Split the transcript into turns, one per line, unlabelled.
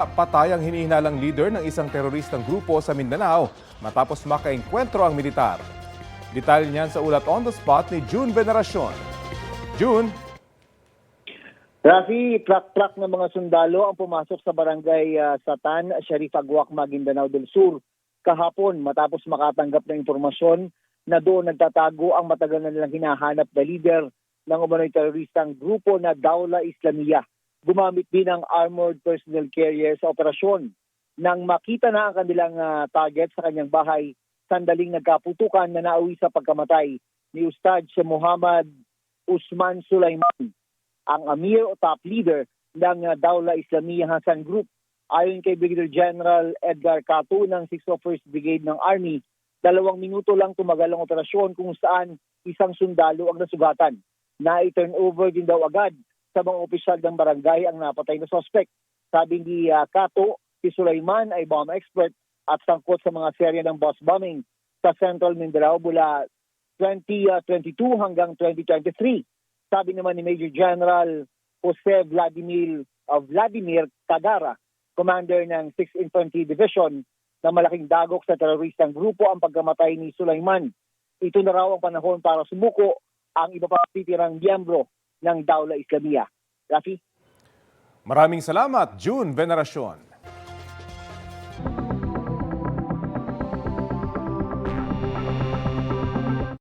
Patay ang hinihinalang leader ng isang teroristang grupo sa Mindanao matapos makaengkwentro ang militar. Detalye niyan sa ulat on the spot ni June Veneracion. June?
Rafi, truck ng mga sundalo ang pumasok sa barangay Satan, Sharif Aguac, Maguindanao del Sur kahapon matapos makatanggap ng impormasyon na doon nagtatago ang matagal na nilang hinahanap na leader ng umano'y teroristang grupo na Dawla Islamiyah. Gumamit din ng armored personnel carrier sa operasyon. Nang makita na ang kanilang target sa kanyang bahay, sandaling nagkaputukan na nauwi sa pagkamatay ni Ustad Muhammad Usman Sulaiman, ang amir o top leader ng Dawla Islamiyah Hassan Group. Ayon kay Brigadier General Edgar Cato ng 601st Brigade ng Army, 2 minuto lang tumagal ang operasyon kung saan isang sundalo ang nasugatan. Na-turn over din daw agad sa mga opisyal ng barangay ang napatay na suspect. Sabi ni Cato, si Sulaiman ay bomb expert at sangkot sa mga serye ng boss bombing sa Central Mindanao mula 2022 hanggang 2023. Sabi naman ni Major General Jose Vladimir Cagara, commander ng 6th Infantry Division, na malaking dagok sa teroristang grupo ang pagkamatay ni Sulaiman. Ito na raw ang panahon para sumuko ang iba pa titirang miyembro ng Dawla Islamiyah. Rafi?
Maraming salamat, June Veneracion.